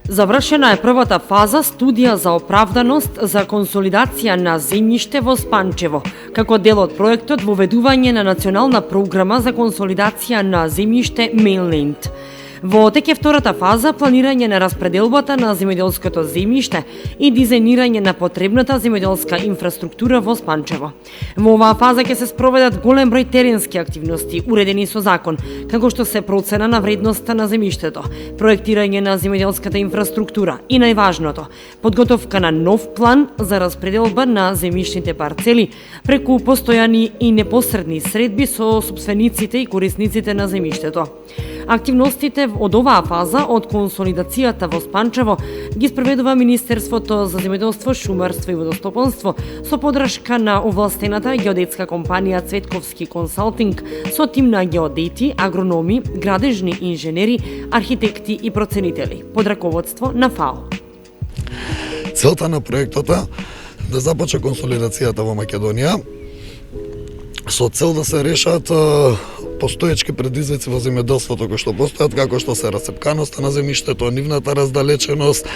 Завршена е првата фаза студија за оправданост за консолидација на земјиште во Спанчево, како дел од проектот воведување на национална програма за консолидација на земјиште Mainland. Во тек е втората фаза планирање на распределбата на земјоделското земјиште и дизајнирање на потребната земјоделска инфраструктура во Спанчево. Во оваа фаза ќе се спроведат голем број теренски активности уредени со закон, како што се процена на вредноста на земјиштето, проектирање на земјоделската инфраструктура и најважното, подготовка на нов план за распределба на земјишните парцели преку постојани и непосредни средби со сопствениците и корисниците на земјиштето. Активностите од оваа фаза од консолидацијата во Спанчево ги спроведува Министерството за земјоделство, шумарство и водостопанство со поддршка на овластената геодетска компанија Цветковски консалтинг со тим на геодети, агрономи, градежни инженери, архитекти и проценители под раководство на ФАО. Целта на проектот е да започне консолидацијата во Македонија со цел да се решат постоечки предизвици во земјоделството кои што постојат, како што се расцепканоста на земјиштето, нивната раздалеченост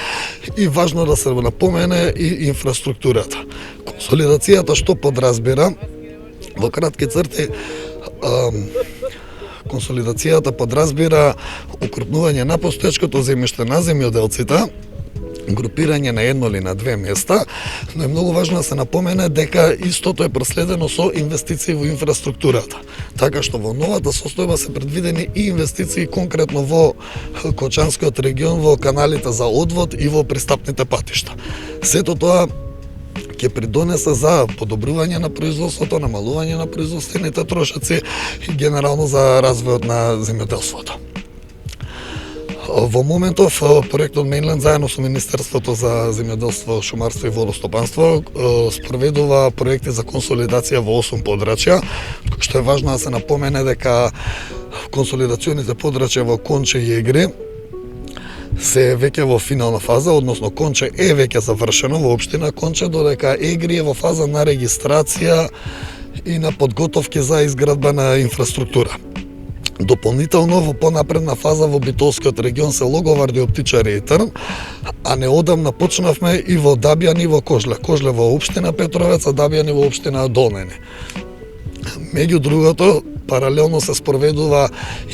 и важно да се напомене и инфраструктурата. Консолидацијата што подразбира во кратки црти консолидацијата подразбира укрупнување на постоечкото земјиште на земјоделците, групирање на едно или на две места, но е многу важно да се напомене дека истото е проследено со инвестиции во инфраструктурата. Така што во новата состојба се предвидени и инвестиции конкретно во Кочанскиот регион, во каналите за одвод и во пристапните патишта. Сето тоа ќе придонесе за подобрување на производството, намалување на производствените трошоци и генерално за развојот на земјоделството. Во моментов, проектот Mainland заедно со Министерството за земјоделство, шумарство и водостопанство спроведува проекти за консолидација во 8 подрачја, што е важно да се напомене дека консолидационите подрачја во Конче и Егри се веќе во финална фаза, односно Конче е веќе завршено во општина Конче, додека Егри е во фаза на регистрација и на подготовки за изградба на инфраструктура. Дополнително во понапредна фаза во Битолскиот регион се Логоварди, Оптичари и Трн, а неодамна почнавме и во Дабјан и во Кожле. Кожле во општина Петровец, а Дабјан и во општина Долнени. Меѓу другото, паралелно се спроведува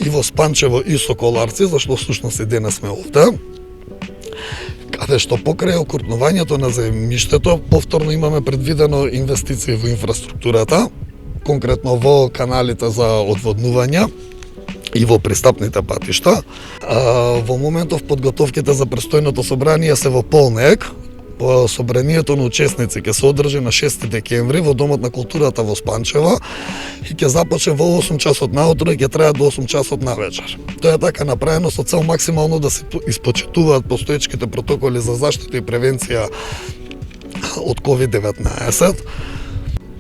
и во Спанчево и Соколарци, зашто всушност и денес сме овде, каде што покрај окрупнувањето на земјиштето, повторно имаме предвидено инвестиции во инфраструктурата, конкретно во каналите за одводнување и во пристапните патишта. Во моментов подготовките за престојното собрание се во полнеек. Собранието на учесници ќе се одржи на 6 декември во Домот на културата во Спанчево и ќе започне во 8 часот наутро и ќе трае до 8 часот навечер. Тоа е така направено со цел максимално да се испочитуваат постоечките протоколи за заштита и превенција од COVID-19.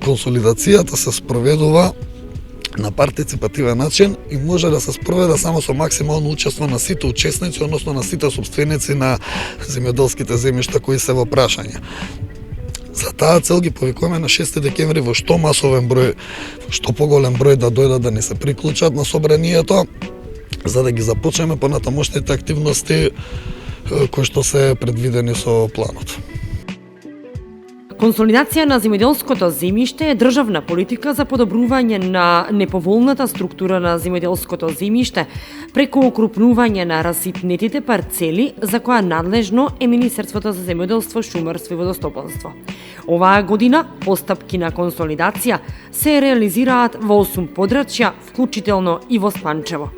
Консолидацијата се спроведува на партиципативен начин и може да се спроведе само со максимално учество на сите учесници, односно на сите сопственици на земјоделските земјишта кои се во прашање. За таа цел ги повикуваме на 6 декември во што масовен број, што поголем број да дојдат да ни се приклучат на собранието, за да ги започнеме понатамошните активности кои што се предвидени со планот. Консолидација на земјоделското земјиште е државна политика за подобрување на неповолната структура на земјоделското земјиште преку окрупнување на раситнетите парцели за која надлежно е Министерството за земјоделство, шумарство и водостопанство. Оваа година постапки на консолидација се реализираат во 8 подрачја, вклучително и во Спанчево.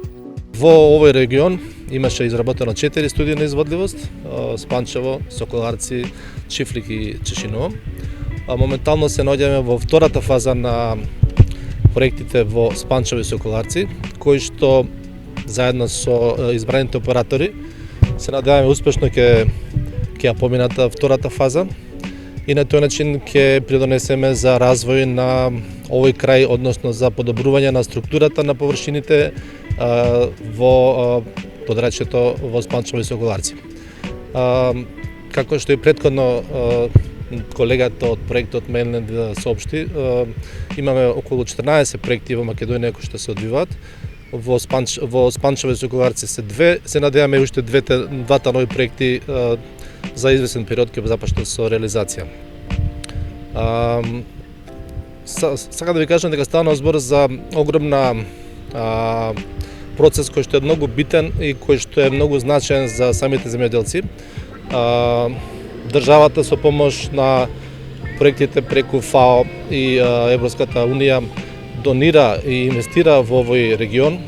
Во овој регион имаше изработено 4 студии на изводливост: Спанчево, Соколарци, Чифлик и Чешиново. Моментално се наоѓаме во втората фаза на проектите во Спанчево и Соколарци, кои што заедно со избраните оператори се надеваме успешно ќе ја поминат втората фаза и на тој начин ќе придонесеме за развој на овој крај, односно за подобрување на структурата на површините во подрачјето во Спанчево и Соколарци. Како што и претходно колегата од проектот Mainland соопшти, имаме околу 14 проекти во Македонија кои што се одвиваат во Спанчево и Соколарци се две, се надеваме уште двата нови проекти за извесен период ќе започнат со реализација. Сакам да ви кажам дека стана збор за огромна процес кој што е многу битен и кој што е многу значаен за самите земјоделци. Државата со помош на проектите преку ФАО и Европската Унија донира и инвестира во овој регион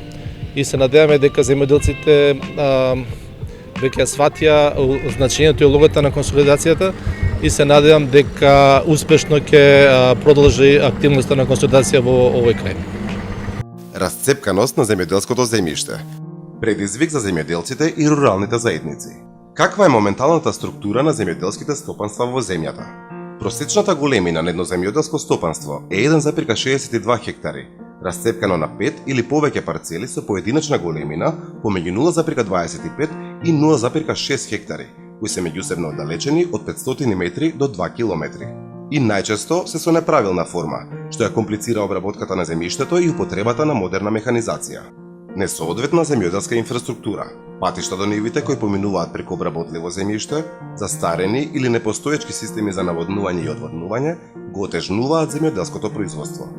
и се надеваме дека земјоделците веќе сватија значењето и улогата на консолидацијата и се надевам дека успешно ќе продолжи активноста на консолидација во овој крај. Расцепканост на земјоделското земјиште. Предизвик за земјоделците и руралните заедници. Каква е моменталната структура на земјоделските стопанства во земјата? Просечната големина на едно земјоделско стопанство е 1,62 хектари, расцепкано на 5 или повеќе парцели со поединечна големина помеѓу 0,25 и 0,6 хектари, кои се меѓусебно оддалечени од 500 метри до 2 километри. И најчесто се со неправилна форма, што ја комплицира обработката на земјиштето и употребата на модерна механизација. Несоодветна земјоделска инфраструктура, патишта до нивите кои поминуваат преку обработливо земјиште, застарени или непостоечки системи за наводнување и одводнување, го отежнуваат земјоделското производство.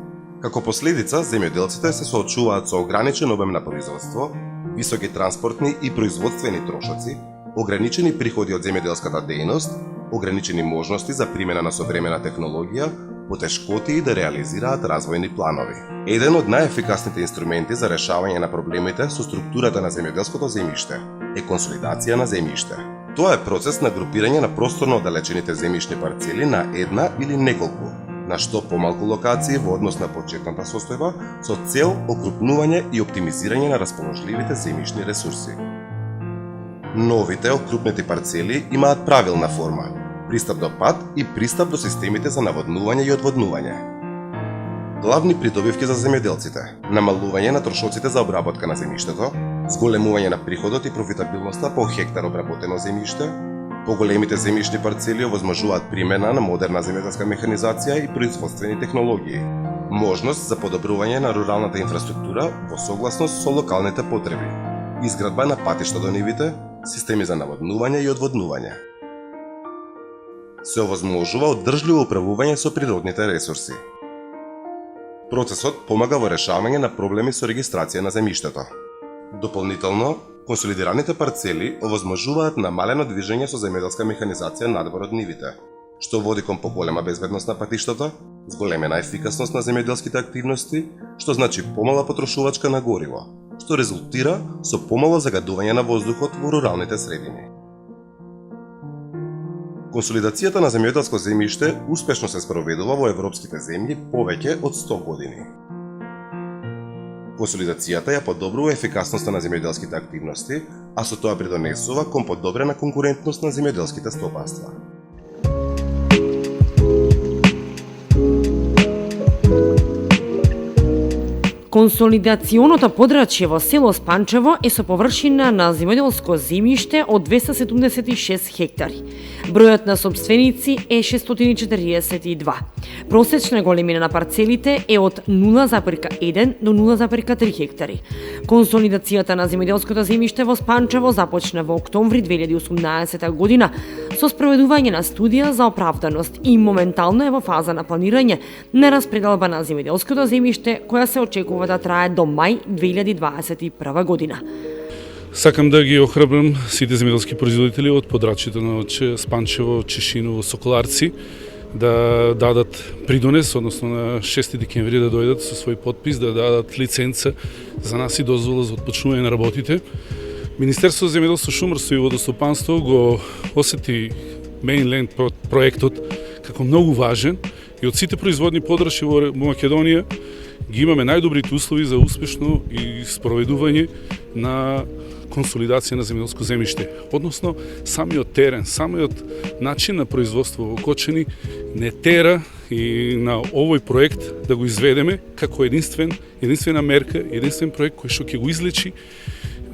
Како последица, земјоделците се соочуваат со ограничен обем на производство, високи транспортни и производствени трошоци, ограничени приходи од земјоделската дејност, ограничени можности за примена на современа технологија, потешкоти да реализираат развојни планови. Еден од најефикасните инструменти за решавање на проблемите со структурата на земјоделското земјиште е консолидација на земјиште. Тоа е процес на групирање на просторно оддалечените земјишни парцели на една или неколку, на што помалку локации во однос на почетната состојба, со цел окрупнување и оптимизирање на расположливите земјишни ресурси. Новите окрупнети парцели имаат правилна форма, пристап до пат и пристап до системите за наводнување и одводнување. Главни придобивки за земјоделците: намалување на трошоците за обработка на земјиштето, зголемување на приходот и профитабилноста по хектар обработено земјиште, поголемите земјишни парцели овозможуваат примена на модерна земјоделска механизација и производствени технологии, можност за подобрување на руралната инфраструктура во согласност со локалните потреби, изградба на патишта до нивите, системи за наводнување и одводнување. Се овозможува оддржливо управување со природните ресурси. Процесот помага во решавање на проблеми со регистрација на земјиштето. Дополнително, консолидираните парцели овозможуваат намалено движење со земјоделска механизација надвор од нивите, што води кон поголема безбедност на патиштата, зголемена ефикасност на земјоделските активности, што значи помала потрошувачка на гориво, што резултира со помало загадување на воздухот во руралните средини. Консолидацијата на земјоделско земјиште успешно се спроведува во европските земји повеќе од 100 години. Консолидацијата ја подобрува ефикасноста на земјоделските активности, а со тоа придонесува кон подобрена конкурентност на земјоделските стопанства. Консолидационото подрачје во село Спанчево е со површина на земјоделско земјиште од 276 хектари. Бројот на сопственици е 642. Просечна големина на парцелите е од 0,1 до 0,3 хектари. Консолидацијата на земјоделското земјиште во Спанчево започна во октомври 2018 година со спроведување на студија за оправданост и моментално е во фаза на планирање на распределба на земјоделското земјиште која се очекува да трае до мај 2021 година. Сакам да ги охрабрам сите земјоделски производители од подрачјето на Спанчево, Чешиново, Соколарци да дадат придонес, односно на 6 декември да дојдат со свој подпис, да дадат лиценца за нас и дозвола за отпочнување на работите. Министерството за земјоделство, шумарство и водостопанство го осети Mainland проектот како многу важен и од сите производни подрачја во Македонија ги имаме најдобрите услови за успешно и спроведување на консолидација на земјоделско земјиште. Односно, самиот терен, самиот начин на производство во Кочани не тера и на овој проект да го изведеме како единствена мерка, единствен проект кој што ќе го излечи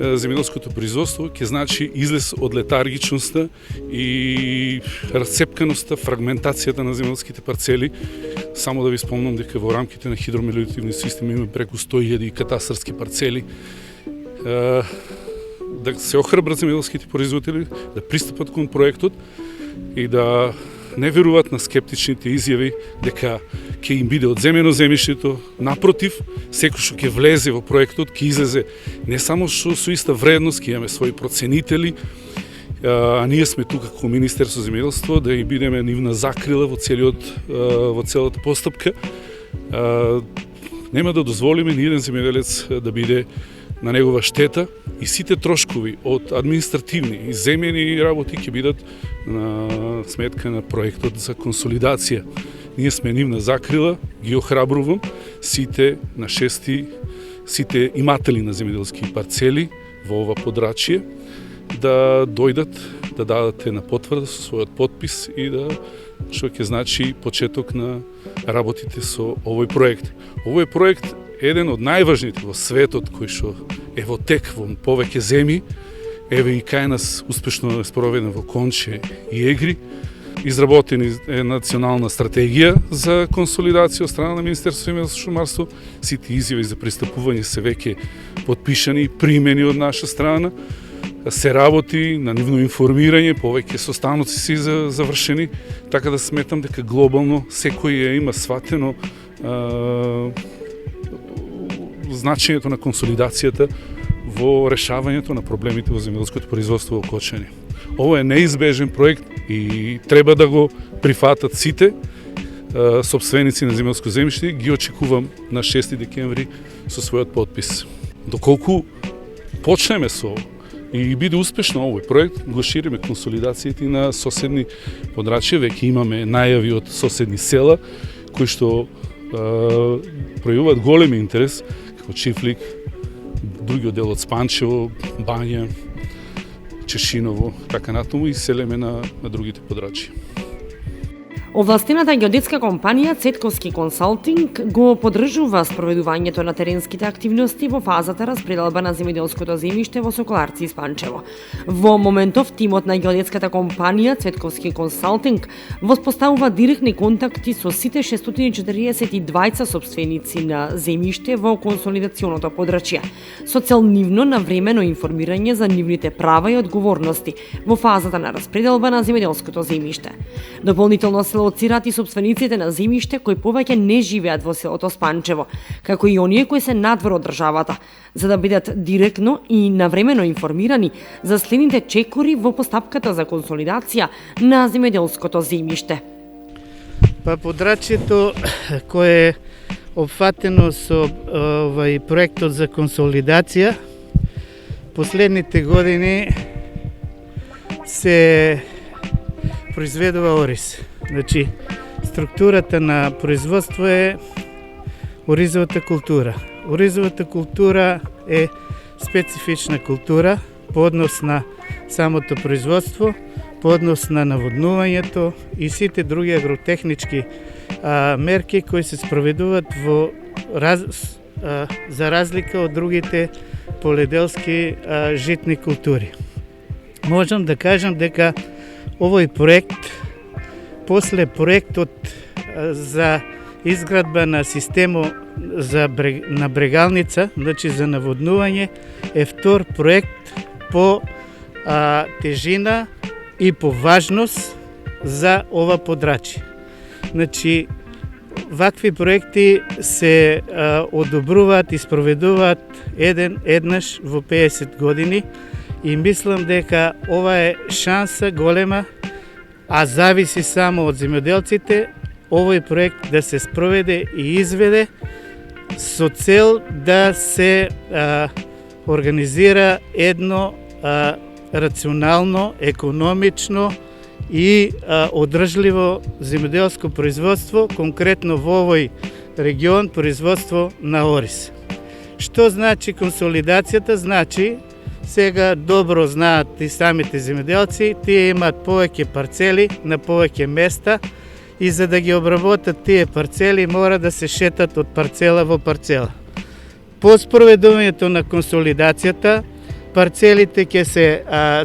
земјоделското производство, ќе значи излез од летаргичноста и расцепканоста, фрагментацијата на земјоделските парцели, Само да ви спомнам дека во рамките на хидромелиоративни системи има преку 100.000 катастарски парцели. Да се охрабрат земјоделските производители да пристапат кон проектот и да не веруваат на скептичните изјави дека ќе им биде одземено земјиштето. Напротив, секој што ќе влезе во проектот ќе излезе не само што со иста вредност, ќе имаме своји проценители, а ние сме тука како Министерство за земјоделство да и бидеме нивна закрила во целата постапка. Нема да дозволиме ни еден земјоделец да биде на негова штета и сите трошкови од административни и земјени работи ќе бидат на сметка на проектот за консолидација. Ние сме нивна закрила, ги охрабрувам сите иматели на земјоделски парцели во ова подрачје да дојдат, да дадат една потврда со својот потпис и да што ќе значи почеток на работите со овој проект. Овој проект еден од најважните во светот кој што е во тек во повеќе земји, еве и кај нас успешно е спроведен во Конче и Егри. Изработена е национална стратегија за консолидација од страна на Министерството за шумарство. Сите изјави за пристапување се веќе потпишани и примени од наша страна. Се работи на нивно информирање, повеќе состаноци се завршени, така да сметам дека глобално секој има сватено значењето на консолидацијата во решавањето на проблемите во земјоделското производство во Кочани. Ово е неизбежен проект и треба да го прифатат сите сопственици на земјоделско земјиште. Ги очекувам на 6 декември со својот потпис. Доколку почнеме со и биде успешно овој проект, го шириме консолидацијата и на соседни подрачја. Веќе имаме најави од соседни села кои што пројавуваат голем интерес, како Чифлик, другиот дел од Спанчево, Бања, Чешиново, така натаму и селеме на другите подрачја. Овластената геодетска компанија Цетковски консалтинг го поддржува спроведувањето на теренските активности во фазата распределба на земјоделското земјиште во Соколарци и Спанчево. Во моментов тимот на геодетската компанија Цетковски консалтинг воспоставува директни контакти со сите 642 сопственици на земјиште во консолидационото подрачје, со цел нивно навремено информирање за нивните права и одговорности во фазата на распределба на земјоделското земјиште. Дополнително се лоцираат и сопствениците на земјиште кои повеќе не живеат во селото Спанчево, како и оние кои се надвор од државата, за да бидат директно и навремено информирани за следните чекори во постапката за консолидација на земјоделското земјиште. Подрачјето кое е опфатено со овај проектот за консолидација последните години се произведува ориз. Значи, структурата на производство е оризовата култура. Оризовата култура е специфична култура по однос на самото производство, по однос на наводнувањето и сите други агротехнички мерки кои се спроведуваат за разлика од другите поледелски житни култури. Можам да кажам дека овој проект, после проектот за изградба на системо на брегалница, значи за наводнување, е втор проект по тежина и по важност за ова подрачје. Значи, вакви проекти се одобруваат и спроведуваат еднаш во 50 години и мислам дека ова е шанса голема, а зависи само од земјоделците, овој проект да се спроведе и изведе со цел да се организира едно рационално, економично и одржливо земјоделско производство, конкретно во овој регион производство на ориз. Што значи консолидацијата? Значи, сега добро знаат и самите земјоделци, тие имаат повеќе парцели на повеќе места и за да ги обработат тие парцели мора да се шетат од парцела во парцела. По спроведувањето на консолидацијата, парцелите ќе се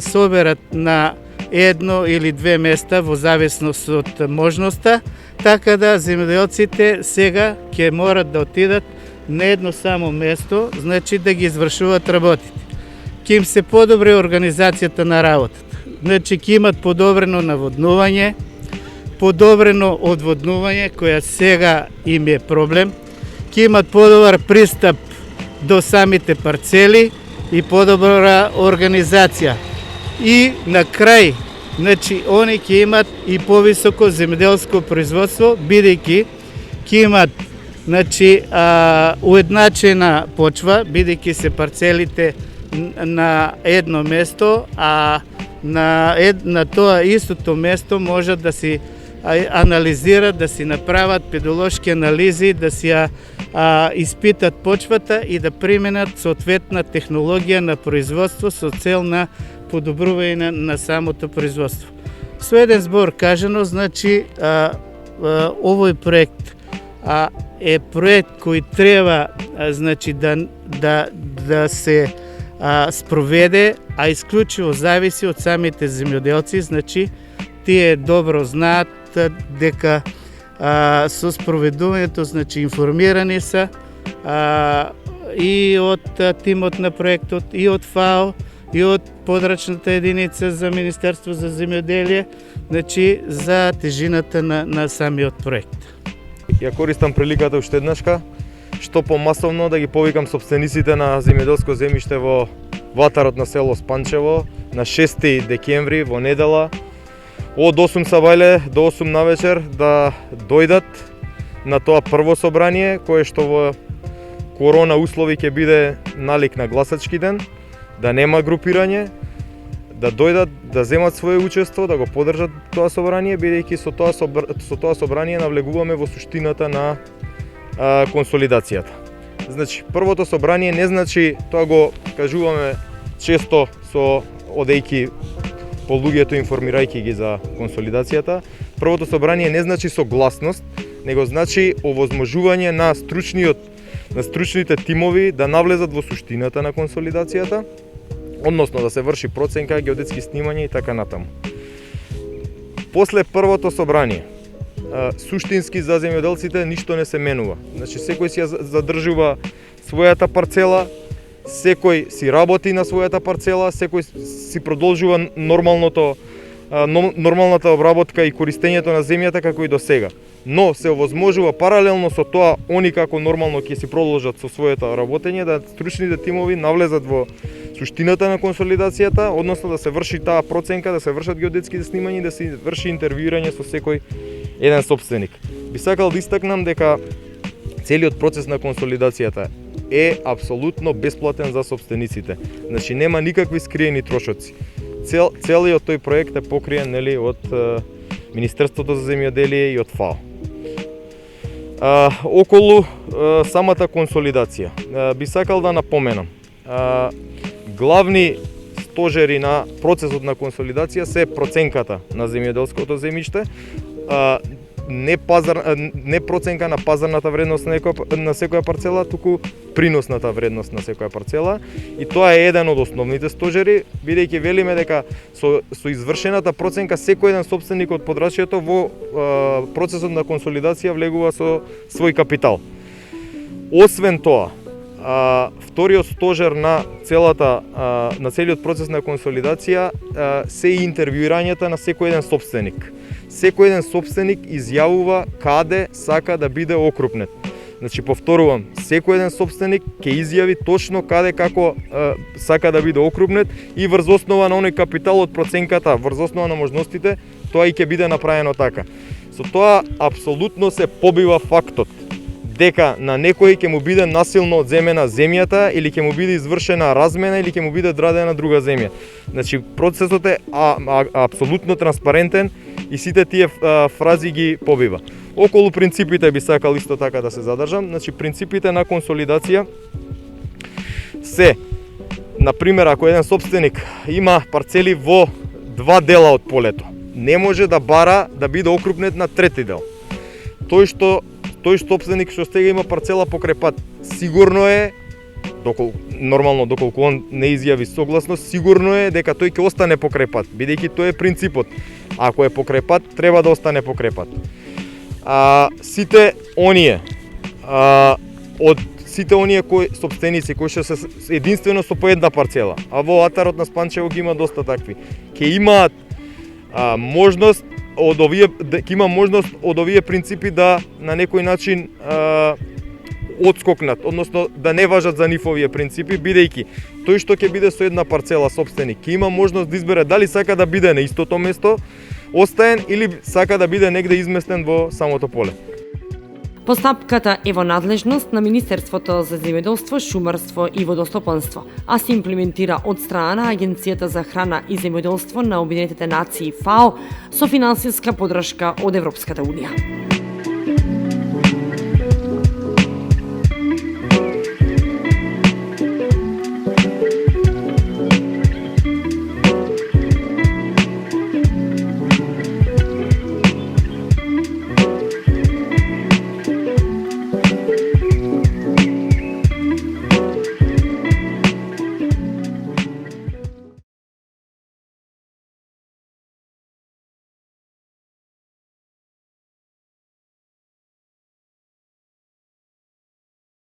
соберат на едно или две места во зависност од можноста, така да земјоделците сега ќе морат да отидат на едно само место, значи да ги извршуваат работите. Ќе им се подобри организацијата на работата. Значи ќе имат подобрено наводнување, подобрено одводнување, која сега им е проблем, ќе имат подобар пристап до самите парцели и подобра организација. И на крај, значи, они ќе имат и повисоко земјоделско производство, бидејќи ќе имат, значи, уедначена почва, бидејќи се парцелите на едно место, а на тоа истото место можат да си анализират, да си направат педолошки анализи, да си испитат почвата и да применат соодветна технологија на производство со цел на подобрување на самото производство. Со еден збор кажано, значи, овој проект е проект кој треба, значи, да се спроведе, а исклучиво зависи од самите земјоделци, значи, тие добро знаат дека со спроведувањето, значи, информирани се и од тимот на проектот, и од ФАО, и од подрачната единица за Министерство за земјоделие, значи, за тежината на самиот проект. Ја користам приликата уште еднашка, што помасовно да ги повикам собствениците на земјоделско земјиште во ватарот на село Спанчево на 6 декември во недела од 8 сабајле до 8 навечер да дојдат на тоа прво собрание кое што во корона услови ќе биде налик на гласачки ден, да нема групирање, да дојдат, да земат свое учество, да го поддржат тоа собрание, бидејќи со тоа собрание навлегуваме во суштината на консолидацијата. Значи, првото собрание не значи, тоа го кажуваме често со одејки по луѓето, информирајќи ги за консолидацијата. Првото собрание не значи согласност, него значи овозможување на стручните тимови да навлезат во суштината на консолидацијата, односно да се врши проценка, геодетски снимања и така натаму. После првото собрание, суштински за земјоделците ништо не се менува. Значи, секој си ја задржува својата парцела, секој си работи на својата парцела, секој си продолжува нормалната обработка и користењето на земјата како и до сега. Но се овозможува паралелно со тоа, они како нормално ќе си продолжат со своето работење, да стручните тимови навлезат во суштината на консолидацијата, односно да се врши таа проценка, да се вршат геодетските снимања и да се врши интервјуирање со секој еден сопственик. Би сакал да истакнам дека целиот процес на консолидацијата е апсолутно бесплатен за сопствениците. Значи нема никакви скриени трошоци. Целиот тој проект е покриен, нели, од Министерството за земјоделие и од ФАО. Околу самата консолидација би сакал да напоменам. Главни стожери на процесот на консолидација се проценката на земјоделското земјиште, не проценка на пазарната вредност на секоја парцела, туку приносната вредност на секоја парцела, и тоа е еден од основните стожери, бидејќи велиме дека со извршената проценка секој еден сопственик од подрачјето во процесот на консолидација влегува со свој капитал. Освен тоа, вториот стожер на целиот процес на консолидација се и интервјуирањата на секој еден сопственик. Секој еден сопственик изјавува каде сака да биде окрупнет. Значи, повторувам, секој еден сопственик ќе изјави точно каде како сака да биде окрупнет и врз основа на оној капитал од проценката, врз основа на можностите, тоа и ќе биде направено така. Со тоа апсолутно се побива фактот дека на некој ќе му биде насилно одземена земјата или ќе му биде извршена размена или ќе му биде дадена друга земја. Значи, процесот е апсолутно транспарентен и сите тие фрази ги побива. Околу принципите би сакал исто така да се задржам. Значи, принципите на консолидација се, например, ако еден сопственик има парцели во два дела од полето, не може да бара да биде окрупнет на трети дел. Тој сопственик што сега има парцела покрај пат, сигурно е доколку он не изјави согласност, сигурно е дека тој ќе остане покрај пат, бидејќи тој е принципот. Ако е покрај пат, треба да остане покрај пат. Сите оние кои сопстеници кои што се единствено со по една парцела, а во атарот на Спанчево ги има доста такви, ќе имаат можност од овие принципи да на некој начин одскокнат, односно да не важат за нив овие принципи, бидејќи тој што ќе биде со една парцела сопстеник ќе има можност да избере дали сака да биде на истото место остаен или сака да биде негде изместен во самото поле. Постапката е во надлежност на Министерството за земјоделство, шумарство и водостопанство, а се имплементира од страна на Агенцијата за храна и земјоделство на Обединетите нации ФАО со финансиска поддршка од Европската унија.